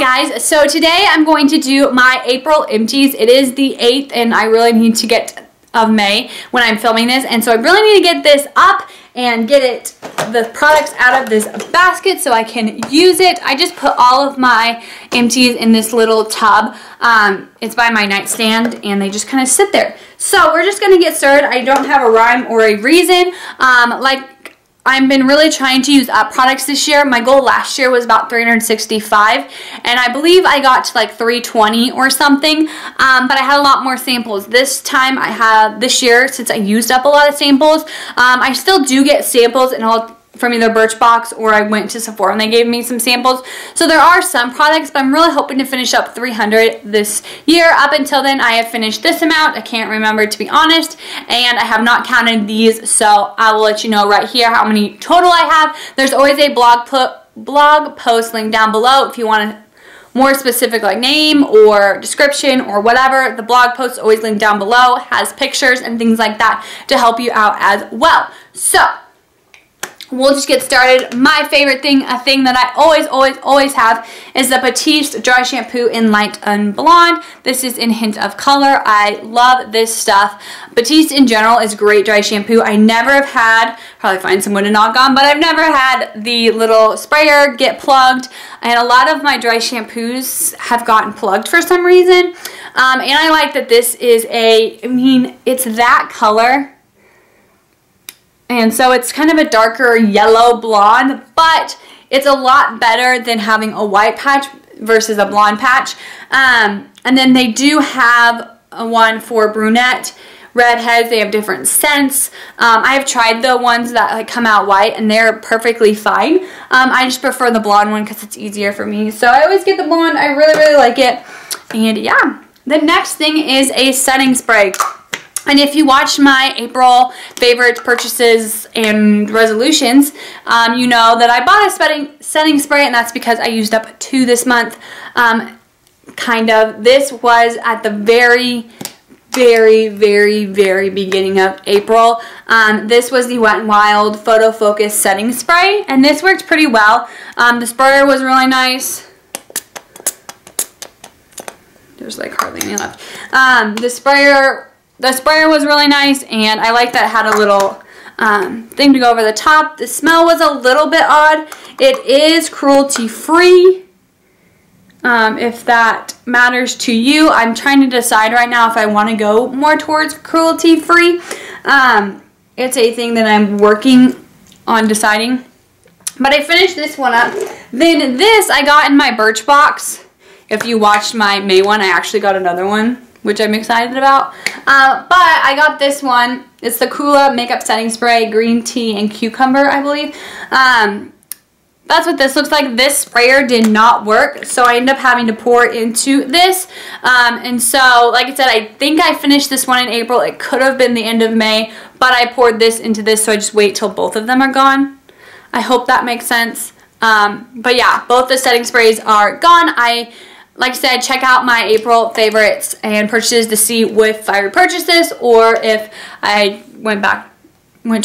guys, so today I'm going to do my April empties. It is the 8th and I really need to get of May when I'm filming this, and so I really need to get this up and get the products out of this basket so I can use it. I just put all of my empties in this little tub. It's by my nightstand and they just kind of sit there. So we're just gonna get started. I don't have a rhyme or a reason. I've been really trying to use up products this year. My goal last year was about 365, and I believe I got to like 320 or something, but I had a lot more samples. This year, since I used up a lot of samples, I still do get samples from either Birchbox or I went to Sephora and they gave me some samples. So there are some products, but I'm really hoping to finish up 300 this year. Up until then, I have finished this amount. I can't remember, to be honest, and I have not counted these, so I will let you know right here how many total I have. There's always a blog post link down below if you want a more specific like name or description or whatever. The blog post always linked down below, has pictures and things like that to help you out as well. So we'll just get started. My favorite thing, a thing that I always have, is the Batiste Dry Shampoo in Light Unblonde. This is in Hint of Color. I love this stuff. Batiste in general is great dry shampoo. I never have had, probably find someone to knock on, but I've never had the little sprayer get plugged, and a lot of my dry shampoos have gotten plugged for some reason. And I like that this is it's that color. And so it's kind of a darker yellow blonde, but it's a lot better than having a white patch versus a blonde patch. And then they do have one for brunette redheads. They have different scents. I have tried the ones that come out white and they're perfectly fine. I just prefer the blonde one because it's easier for me. So I always get the blonde. I really like it. And yeah, the next thing is a setting spray. And if you watch my April favorites, purchases, and resolutions, you know that I bought a setting spray, and that's because I used up 2 this month, kind of. This was at the very beginning of April. This was the Wet n Wild Photo Focus setting spray, and this worked pretty well. The sprayer was really nice. There's like hardly any left. The sprayer was really nice, and I like that it had a little thing to go over the top. The smell was a little bit odd. It is cruelty-free, if that matters to you. I'm trying to decide right now if I want to go more towards cruelty-free. It's a thing that I'm working on deciding. But I finished this one up. Then this I got in my Birchbox. If you watched my May one, I actually got another one, which I'm excited about. But I got this one. It's the Kula Makeup Setting Spray, Green Tea and Cucumber, I believe. That's what this looks like. This sprayer did not work, so I ended up having to pour into this. And so, like I said, I think I finished this one in April. It could have been the end of May, but I poured this into this, so I just wait till both of them are gone. I hope that makes sense. But yeah, both the setting sprays are gone. Like I said, check out my April favorites and purchases to see if I repurchased this or if I went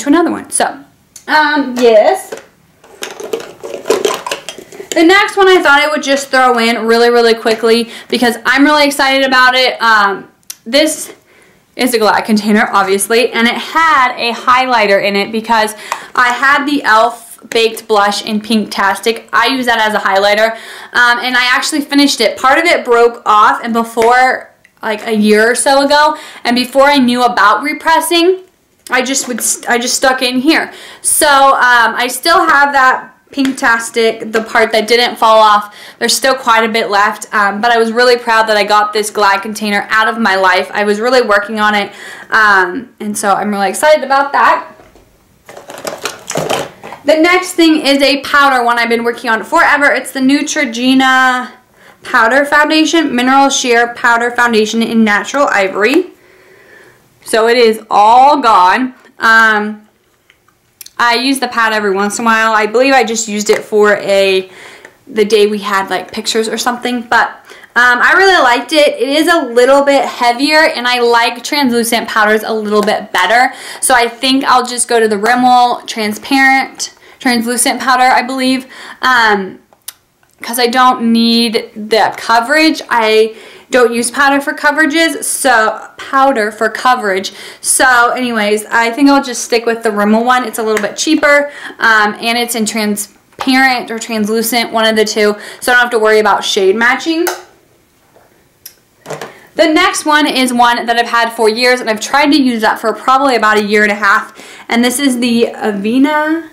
to another one. So, yes. The next one I thought I would just throw in really quickly because I'm really excited about it. This is a Glad container, obviously, and it had a highlighter in it because I had the e.l.f. Baked Blush in Pinktastic. I use that as a highlighter, and I actually finished it. Part of it broke off, and before, like a year or so ago, and before I knew about repressing, I just stuck in here. So I still have that Pinktastic, the part that didn't fall off. There's still quite a bit left, but I was really proud that I got this Glad container out of my life. I was really working on it, and so I'm really excited about that. The next thing is a powder one I've been working on forever. It's the Neutrogena Powder Foundation, Mineral Sheer Powder Foundation in Natural Ivory. So it is all gone. I use the pad every once in a while. I believe I just used it for the day we had like pictures or something, but I really liked it. It is a little bit heavier, and I like translucent powders a little bit better. So I think I'll just go to the Rimmel translucent powder, I believe. because I don't need the coverage. I don't use powder for coverages, so anyways, I think I'll just stick with the Rimmel one. It's a little bit cheaper, and it's in transparent or translucent, one of the two, so I don't have to worry about shade matching. The next one is one that I've had for years, and I've tried to use that for probably about a year and a half, and this is the Avena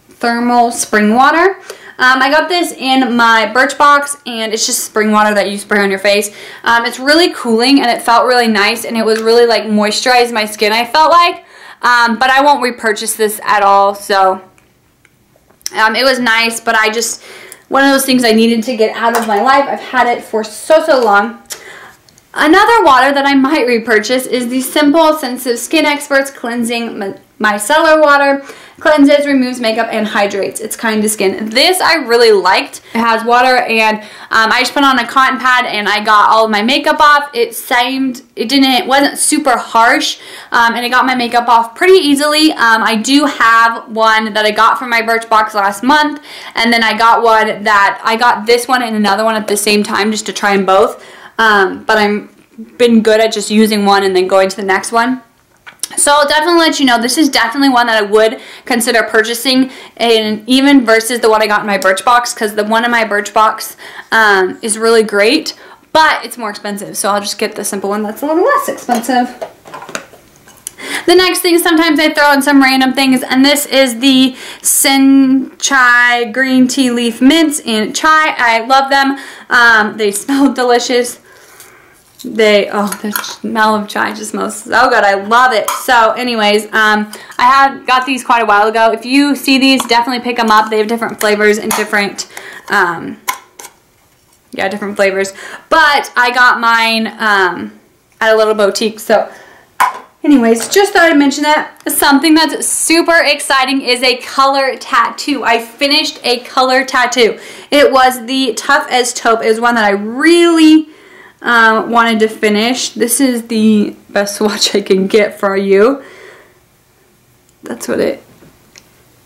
Thermal Spring Water. I got this in my Birchbox, and it's just spring water that you spray on your face. It's really cooling, and it felt really nice, and it was really like moisturized my skin, I felt like. But I won't repurchase this at all, so it was nice, but I just, one of those things I needed to get out of my life. I've had it for so long. Another water that I might repurchase is the Simple Sensitive Skin Experts Cleansing Micellar Water. Cleanses, removes makeup, and hydrates. It's kind to skin. This I really liked. It has water, and I just put on a cotton pad and I got all of my makeup off. It wasn't super harsh, and it got my makeup off pretty easily. I do have one that I got from my Birchbox last month, and then I got this one and another one at the same time just to try them both. But I've been good at just using one and then going to the next one. So I'll definitely let you know, this is definitely one that I would consider purchasing, and even versus the one I got in my Birchbox, because the one in my Birchbox is really great, but it's more expensive. So I'll just get the simple one that's a little less expensive. The next thing, sometimes I throw in some random things, and this is the Sen Chai Green Tea Leaf Mints in Chai. I love them. They smell delicious. The smell of chai just smells so good. I love it. So anyways, I got these quite a while ago. If you see these, definitely pick them up. They have different flavors and different flavors. But I got mine at a little boutique. So anyways, just thought I'd mention that. Something that's super exciting is a color tattoo. I finished a color tattoo. It was the Tough as Taupe. It was one that I really wanted to finish. This is the best swatch I can get for you. That's what it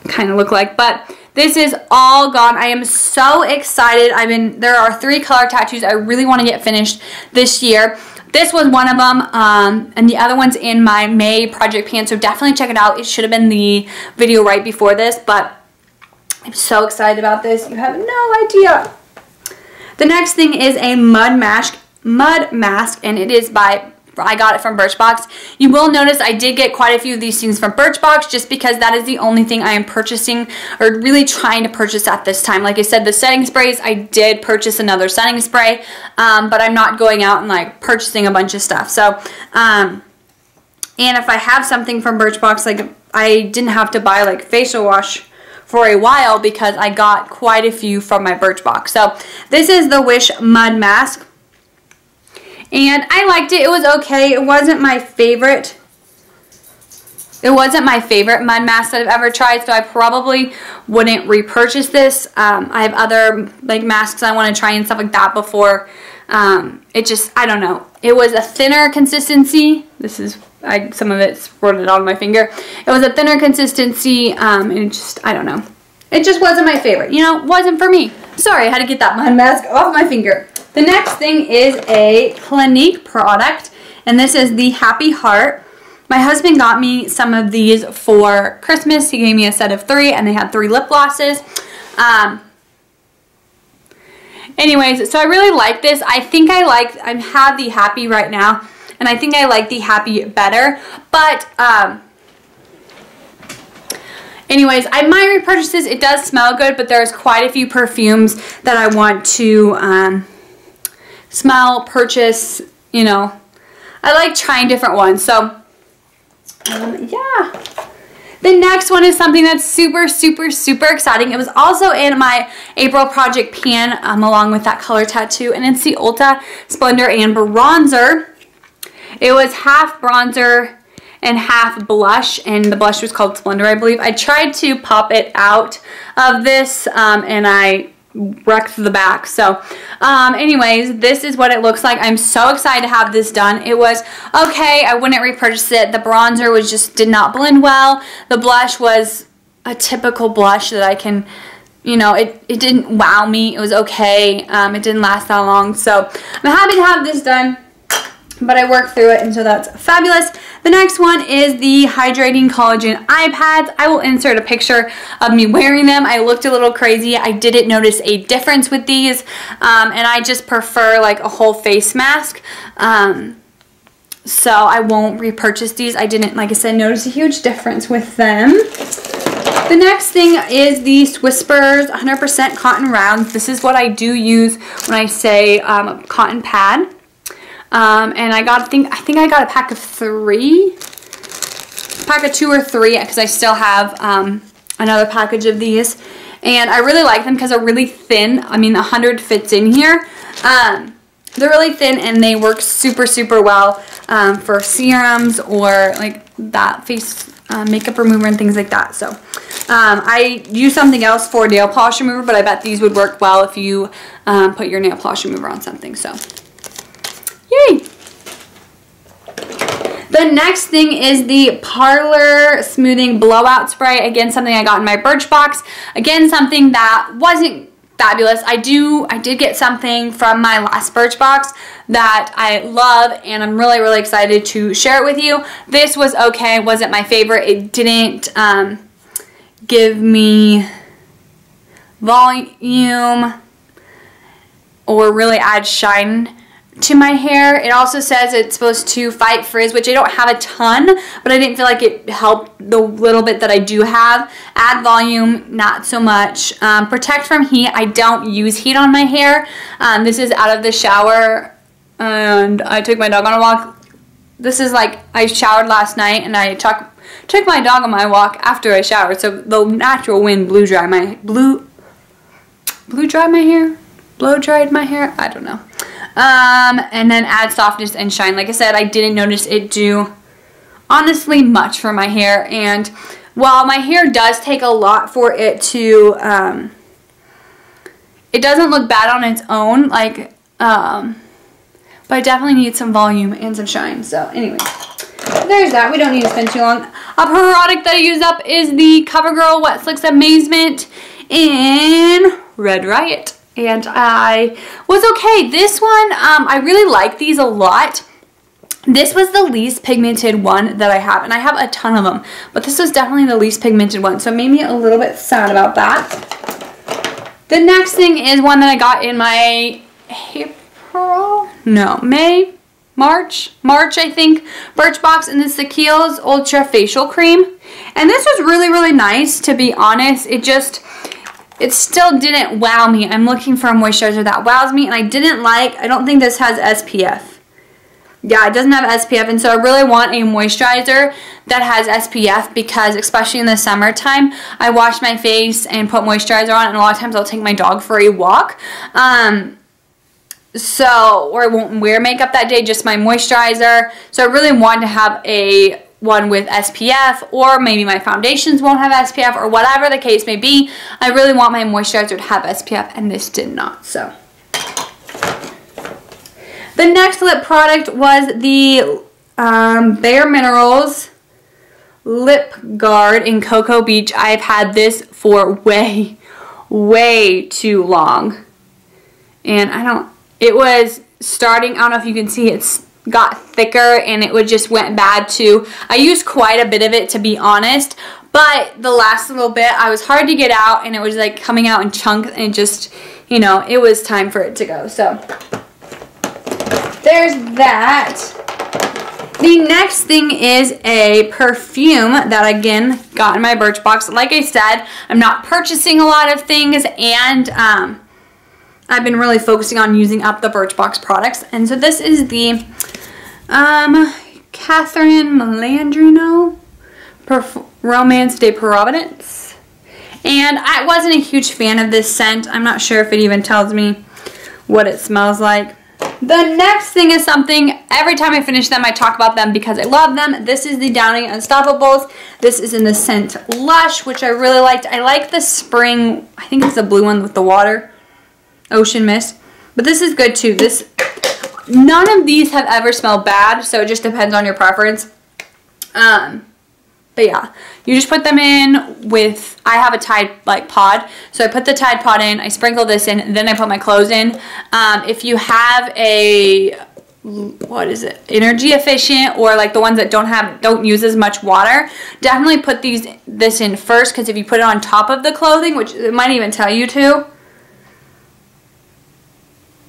kind of looked like, but this is all gone. I am so excited. There are 3 color tattoos I really want to get finished this year. This was one of them, and the other one's in my May project pan, so definitely check it out. It should have been the video right before this, but I'm so excited about this. You have no idea. The next thing is a mud mask, and it is I got it from Birchbox. You will notice I did get quite a few of these things from Birchbox, just because that is the only thing I am purchasing, or really trying to purchase at this time. Like I said, the setting sprays, I did purchase another setting spray, but I'm not going out and like purchasing a bunch of stuff. So, and if I have something from Birchbox, like I didn't have to buy like facial wash for a while because I got quite a few from my Birchbox. So this is the Wish Mud Mask. And I liked it. It was okay. It wasn't my favorite. It wasn't my favorite mud mask that I've ever tried, so I probably wouldn't repurchase this. I have other like masks I want to try and stuff like that before. It just, I don't know. It was a thinner consistency. This is, some of it's rolling on my finger. It was a thinner consistency, and it just, I don't know. It just wasn't my favorite. You know, wasn't for me. Sorry, I had to get that mud mask off my finger. The next thing is a Clinique product, and this is the Happy Heart. My husband got me some of these for Christmas. He gave me a set of 3, and they had 3 lip glosses. Anyways, so I really like this. I think I have the Happy right now, and I think I like the Happy better. But, anyways, I might repurchase this. It does smell good, but there's quite a few perfumes that I want to smell, purchase, you know. I like trying different ones. So, yeah. The next one is something that's super, super, super exciting. It was also in my April project pan, along with that color tattoo, and it's the Ulta Splendor and Bronzer. It was half bronzer and half blush, and the blush was called Splendor, I believe. I tried to pop it out of this, and I wrecked the back. So anyways, this is what it looks like. I'm so excited to have this done. It was okay. I wouldn't repurchase it. The bronzer did not blend well. The blush was a typical blush that I can you know, it didn't wow me. It was okay. It didn't last that long. So I'm happy to have this done. But I worked through it, and so that's fabulous. The next one is the Hydrating Collagen eye pads. I will insert a picture of me wearing them. I looked a little crazy. I didn't notice a difference with these, and I just prefer like a whole face mask. So I won't repurchase these. I didn't, like I said, notice a huge difference with them. The next thing is the Whispers 100% Cotton Rounds. This is what I do use when I say cotton pad. And I think I got a pack of 3. Pack of 2 or 3 because I still have another package of these. And I really like them because they're really thin. I mean, 100 fits in here. They're really thin and they work super, super well for serums or like that face makeup remover and things like that. So I use something else for nail polish remover, but I bet these would work well if you put your nail polish remover on something. So yay! The next thing is the Parlor Smoothing Blowout Spray. Again, something I got in my Birchbox. Again, something that wasn't fabulous. I did get something from my last Birchbox that I love, and I'm really, really excited to share it with you. This was okay. It wasn't my favorite. It didn't give me volume or really add shine to my hair. It also says it's supposed to fight frizz, which I don't have a ton, but I didn't feel like it helped the little bit that I do have. Add volume, not so much. Protect from heat. I don't use heat on my hair. This is out of the shower, and I took my dog on a walk. This is like, I showered last night, and I took my dog on my walk after I showered, so the natural wind blow dried my hair. I don't know. And then add softness and shine. Like I said, I didn't notice it do honestly much for my hair, and while my hair does take a lot for it to it doesn't look bad on its own, like but I definitely need some volume and some shine. So anyway, there's that. We don't need to spend too long. A product that I use up is the CoverGirl Wet Slicks Amazement in Red Riot. And I was okay. This one, I really like these a lot. This was the least pigmented one that I have, and I have a ton of them, but this was definitely the least pigmented one, so it made me a little bit sad about that. The next thing is one that I got in my March I think, Birchbox, and it's the Kiehl's Ultra Facial Cream. And this was really, really nice, to be honest. It still didn't wow me. I'm looking for a moisturizer that wows me, and I don't think this has SPF. Yeah, it doesn't have SPF, and so I really want a moisturizer that has SPF because, especially in the summertime, I wash my face and put moisturizer on, and a lot of times I'll take my dog for a walk. Or I won't wear makeup that day, just my moisturizer. So I really want to have one with SPF, or maybe my foundations won't have SPF, or whatever the case may be. I really want my moisturizer to have SPF, and this did not. So the next lip product was the Bare Minerals Lip Guard in Cocoa Beach. I've had this for way, way too long, and it was starting, I don't know if you can see, it's got thicker, and it just went bad too. I used quite a bit of it, to be honest, but the last little bit, I was hard to get out, and it was like coming out in chunks, and just, you know, it was time for it to go. So there's that. The next thing is a perfume that, again, got in my Birchbox. Like I said, I'm not purchasing a lot of things, and I've been really focusing on using up the Birchbox products. And so this is the Catherine Malandrino Romance de Providence. And I wasn't a huge fan of this scent. I'm not sure if it even tells me what it smells like. The next thing is something, every time I finish them, I talk about them because I love them. This is the Downings Unstoppables. This is in the scent Lush, which I really liked. I like the spring, I think it's the blue one with the water, Ocean Mist. But this is good too. None of these have ever smelled bad, so it just depends on your preference. But yeah, you just put them in with, I have a Tide like pod, so I put the Tide pod in, I sprinkle this in, and then I put my clothes in. If you have a, what is it, energy efficient, or like the ones that don't use as much water, definitely put this in first, because if you put it on top of the clothing, which it might even tell you to,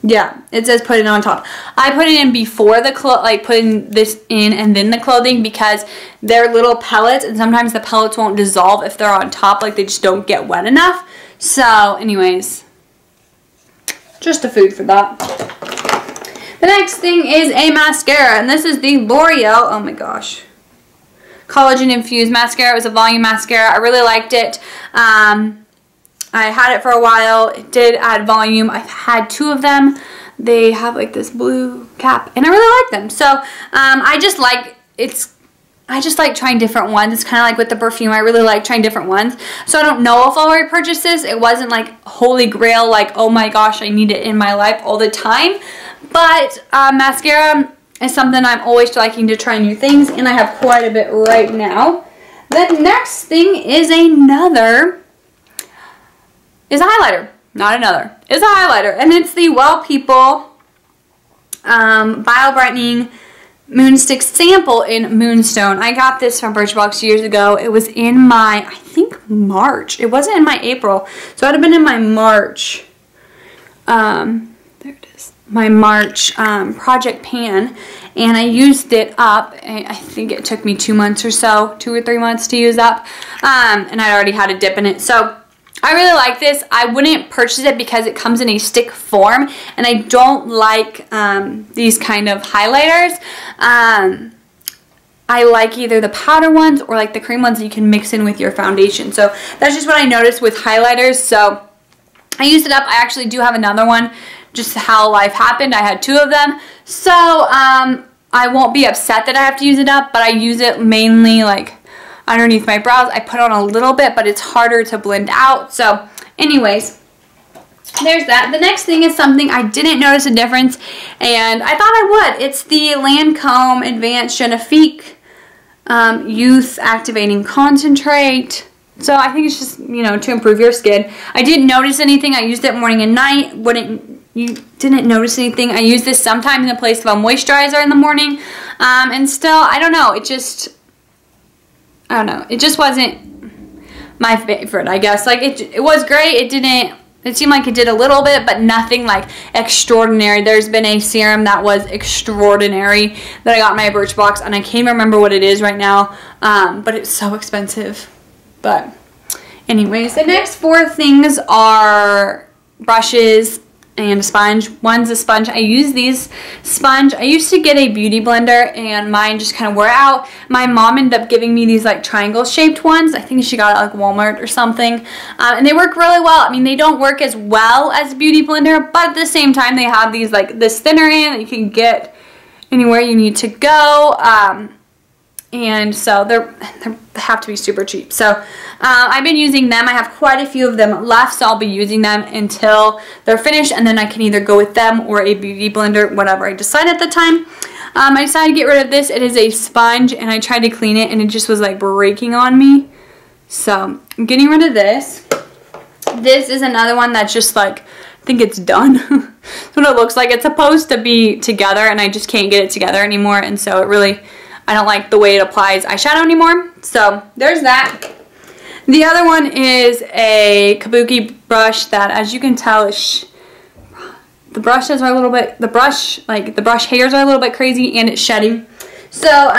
yeah, it says put it on top. I put it in before the putting this in and then the clothing, because they're little pellets and sometimes the pellets won't dissolve if they're on top, like they just don't get wet enough. So anyways, just a food for that. The next thing is a mascara, and this is the L'Oreal, oh my gosh, Collagen Infused Mascara. It was a volume mascara. I really liked it. I had it for a while. It did add volume. I've had 2 of them. They have like this blue cap, and I really like them. So I just like trying different ones. It's kind of like with the perfume. I really like trying different ones. So I don't know if I'll repurchase this. It wasn't like holy grail, like, oh my gosh, I need it in my life all the time. But mascara is something I'm always liking to try new things, and I have quite a bit right now. The next thing is a highlighter. Not another. It's a highlighter, and it's the Well People Bio Brightening Moonstick Sample in Moonstone. I got this from Birchbox years ago. It was in my, I think, March. It wasn't in my April, so it would have been in my March. There it is. My March project pan, and I used it up. I think it took me 2 months or so, 2 or 3 months to use up, and I already had a dip in it. So I really like this. I wouldn't purchase it because it comes in a stick form, and I don't like these kind of highlighters. I like either the powder ones or like the cream ones that you can mix in with your foundation. So that's just what I noticed with highlighters. So I used it up. I actually do have another one, just how life happened. I had 2 of them. So I won't be upset that I have to use it up, but I use it mainly like underneath my brows. I put on a little bit, but it's harder to blend out. So anyways, there's that. The next thing is something I didn't notice a difference, and I thought I would. It's the Lancome Advanced Genifique Youth Activating Concentrate. So I think it's just, you know, to improve your skin. I didn't notice anything. I used it morning and night. You didn't notice anything. I use this sometimes in place of a moisturizer in the morning. And still, I don't know. It just wasn't my favorite, I guess. Like, it was great. It seemed like it did a little bit, but nothing like extraordinary. There's been a serum that was extraordinary that I got in my Birchbox, and I can't remember what it is right now, but it's so expensive. But anyways, the next 4 things are brushes and a sponge. One's a sponge. I use these sponge. I used to get a beauty blender, and mine just kind of wore out. My mom ended up giving me these like triangle shaped ones. I think she got it at like Walmart or something, and they work really well. I mean, they don't work as well as a beauty blender, but at the same time they have these like this thinner end that you can get anywhere you need to go, and so they have to be super cheap. So I've been using them. I have quite a few of them left, so I'll be using them until they're finished, and then I can either go with them or a beauty blender, whatever I decide at the time. I decided to get rid of this. It is a sponge, and I tried to clean it, and it just was like breaking on me. So I'm getting rid of this. This is another one that's just like, I think it's done. That's what it looks like. It's supposed to be together, and I just can't get it together anymore, and so it really, I don't like the way it applies eyeshadow anymore. So there's that. The other one is a Kabuki brush that, as you can tell, the brushes are a little bit, the brush hairs are a little bit crazy, and it's shedding. So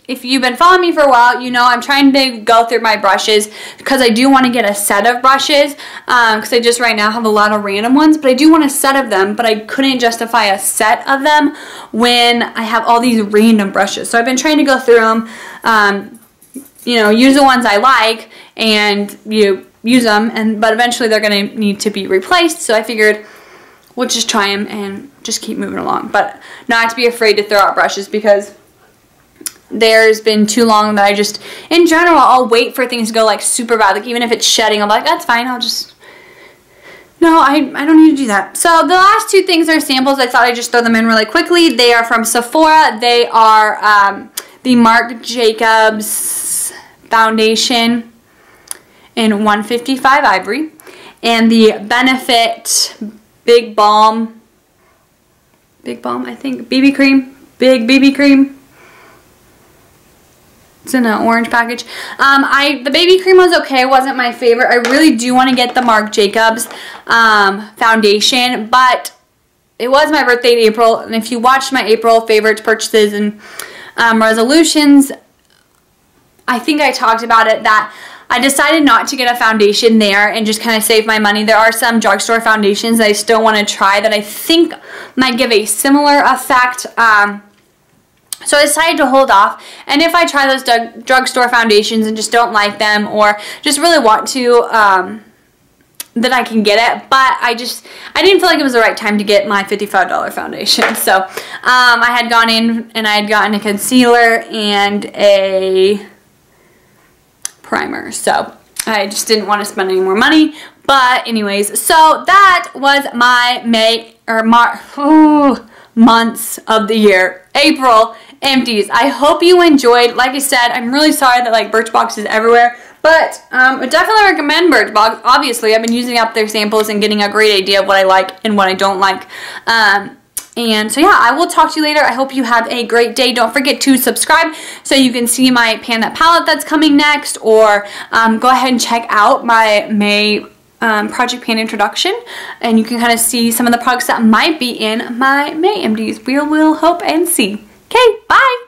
if you've been following me for a while, you know I'm trying to go through my brushes because I do want to get a set of brushes, because I just right now have a lot of random ones, but I do want a set of them, but I couldn't justify a set of them when I have all these random brushes. So I've been trying to go through them, you know, use the ones I like and use them, but eventually they're going to need to be replaced, so I figured we'll just try them and just keep moving along, but not to be afraid to throw out brushes, because there's been too long that I just, in general, I'll wait for things to go like super bad. Like even if it's shedding, I'm like, that's fine, I'll just, no, I don't need to do that. So the last 2 things are samples. I thought I'd just throw them in really quickly. They are from Sephora. They are the Marc Jacobs foundation in 155 Ivory, and the Benefit Big Balm, I think, BB cream, big BB cream. It's in an orange package. The baby cream was okay. It wasn't my favorite. I really do want to get the Marc Jacobs foundation, but it was my birthday in April, and if you watched my April favorites, purchases, and resolutions, I think I talked about it, that I decided not to get a foundation there and just kind of save my money. There are some drugstore foundations that I still want to try that I think might give a similar effect. So I decided to hold off, and if I try those drugstore foundations and just don't like them, or just really want to, then I can get it. But I didn't feel like it was the right time to get my $55 foundation. So I had gone in and I had gotten a concealer and a primer. So I just didn't want to spend any more money. But anyways, so that was my months of the year. April empties. I hope you enjoyed. Like I said, I'm really sorry that like Birchbox is everywhere, but I would definitely recommend Birchbox. Obviously, I've been using up their samples and getting a great idea of what I like and what I don't like. And so yeah, I will talk to you later. I hope you have a great day. Don't forget to subscribe so you can see my Panda palette that's coming next, or go ahead and check out my May Project Pan introduction, and you can kind of see some of the products that might be in my May empties. We will hope and see. Okay, bye!